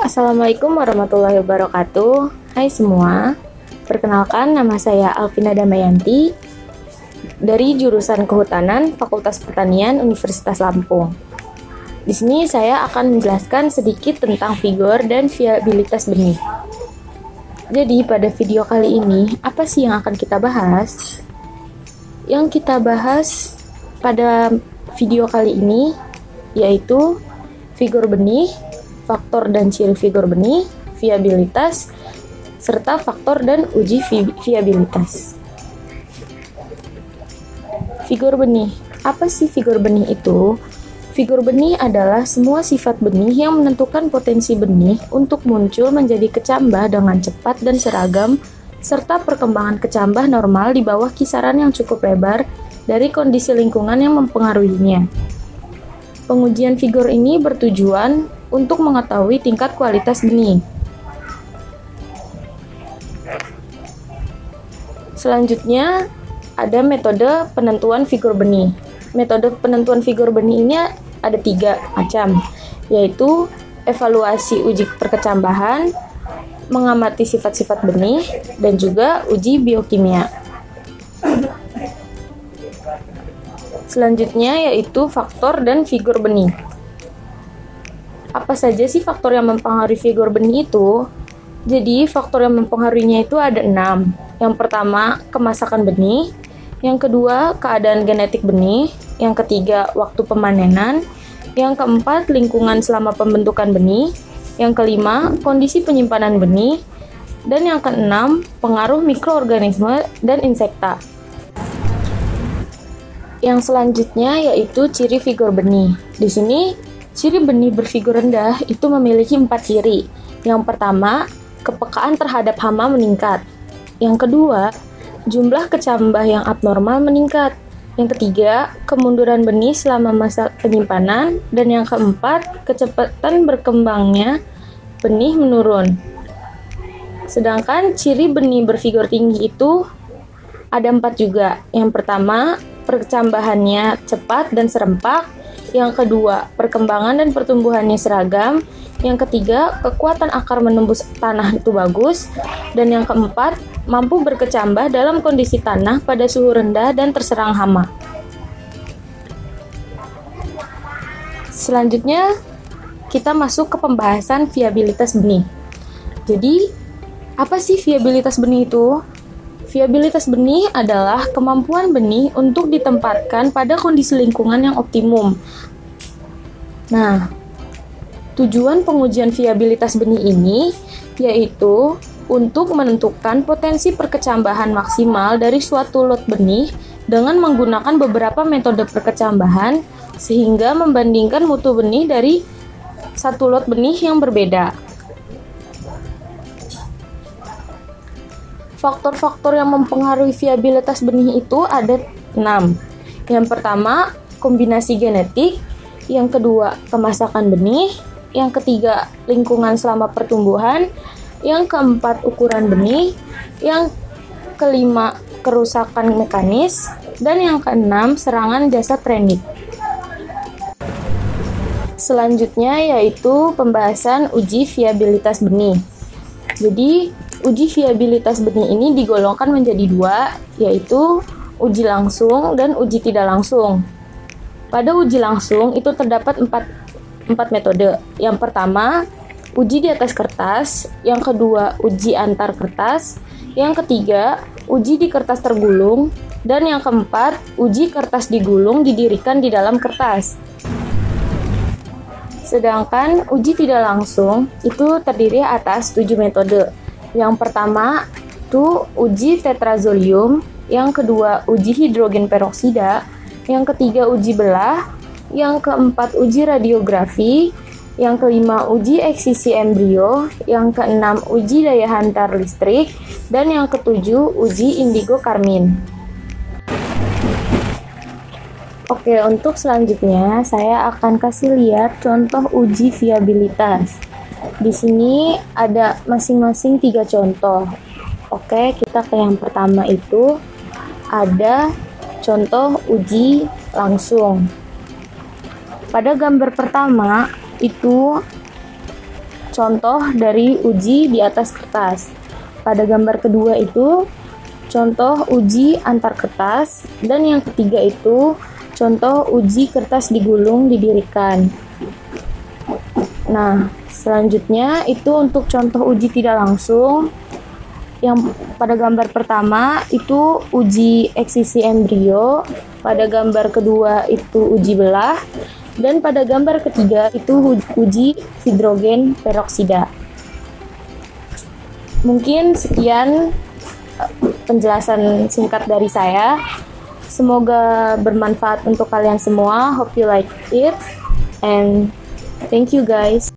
Assalamualaikum warahmatullahi wabarakatuh. Hai semua, perkenalkan nama saya Alvina Damayanti dari jurusan Kehutanan Fakultas Pertanian Universitas Lampung. Di sini saya akan menjelaskan sedikit tentang vigor dan viabilitas benih. Jadi pada video kali ini, apa sih yang akan kita bahas? Yang kita bahas pada video kali ini yaitu vigor benih, faktor dan ciri vigor benih, viabilitas, serta faktor dan uji viabilitas. Vigor benih. Apa sih vigor benih itu? Vigor benih adalah semua sifat benih yang menentukan potensi benih untuk muncul menjadi kecambah dengan cepat dan seragam, serta perkembangan kecambah normal di bawah kisaran yang cukup lebar dari kondisi lingkungan yang mempengaruhinya. Pengujian vigor ini bertujuan untuk mengetahui tingkat kualitas benih. Selanjutnya, ada metode penentuan vigor benih. Metode penentuan vigor benih ini ada 3 macam, yaitu evaluasi uji perkecambahan, mengamati sifat-sifat benih, dan juga uji biokimia. Selanjutnya yaitu faktor dan vigor benih. Apa saja sih faktor yang mempengaruhi vigor benih itu? Jadi faktor yang mempengaruhinya itu ada 6. Yang pertama, kemasakan benih. Yang kedua, keadaan genetik benih. Yang ketiga, waktu pemanenan. Yang keempat, lingkungan selama pembentukan benih. Yang kelima, kondisi penyimpanan benih. Dan yang keenam, pengaruh mikroorganisme dan insekta. Yang selanjutnya yaitu ciri vigor benih. Di sini, ciri benih bervigor rendah itu memiliki 4 ciri. Yang pertama, kepekaan terhadap hama meningkat. Yang kedua, jumlah kecambah yang abnormal meningkat. Yang ketiga, kemunduran benih selama masa penyimpanan. Dan yang keempat, kecepatan berkembangnya benih menurun. Sedangkan ciri benih bervigor tinggi itu ada 4 juga. Yang pertama, perkecambahannya cepat dan serempak. Yang kedua, perkembangan dan pertumbuhannya seragam. Yang ketiga, kekuatan akar menembus tanah itu bagus. Dan yang keempat, mampu berkecambah dalam kondisi tanah pada suhu rendah dan terserang hama. Selanjutnya, kita masuk ke pembahasan viabilitas benih. Jadi, apa sih viabilitas benih itu? Viabilitas benih adalah kemampuan benih untuk ditempatkan pada kondisi lingkungan yang optimum. Nah, tujuan pengujian viabilitas benih ini yaitu untuk menentukan potensi perkecambahan maksimal dari suatu lot benih dengan menggunakan beberapa metode perkecambahan sehingga membandingkan mutu benih dari satu lot benih yang berbeda. Faktor-faktor yang mempengaruhi viabilitas benih itu ada 6. Yang pertama, kombinasi genetik. Yang kedua, kemasakan benih. Yang ketiga, lingkungan selama pertumbuhan. Yang keempat, ukuran benih. Yang kelima, kerusakan mekanis. Dan yang keenam, serangan jasad trendit. Selanjutnya yaitu pembahasan uji viabilitas benih. Jadi, uji viabilitas benih ini digolongkan menjadi 2, yaitu uji langsung dan uji tidak langsung. Pada uji langsung itu terdapat 4 metode. Yang pertama, uji di atas kertas. Yang kedua, uji antar kertas. Yang ketiga, uji di kertas tergulung. Dan yang keempat, uji kertas digulung didirikan di dalam kertas. Sedangkan uji tidak langsung itu terdiri atas 7 metode. Yang pertama itu uji tetrazolium, yang kedua uji hidrogen peroksida, yang ketiga uji belah, yang keempat uji radiografi, yang kelima uji eksisi embrio, yang keenam uji daya hantar listrik, dan yang ketujuh uji indigo karmin. Oke, untuk selanjutnya saya akan kasih lihat contoh uji viabilitas. Di sini ada masing-masing 3 contoh. Oke, kita ke yang pertama itu ada contoh uji langsung. Pada gambar pertama itu contoh dari uji di atas kertas. Pada gambar kedua itu contoh uji antar kertas, dan yang ketiga itu contoh uji kertas digulung didirikan. Nah, selanjutnya itu untuk contoh uji tidak langsung. Yang pada gambar pertama itu uji eksisi embrio, pada gambar kedua itu uji belah, dan pada gambar ketiga itu uji hidrogen peroksida. Mungkin sekian penjelasan singkat dari saya. Semoga bermanfaat untuk kalian semua. Hope you like it, and thank you guys.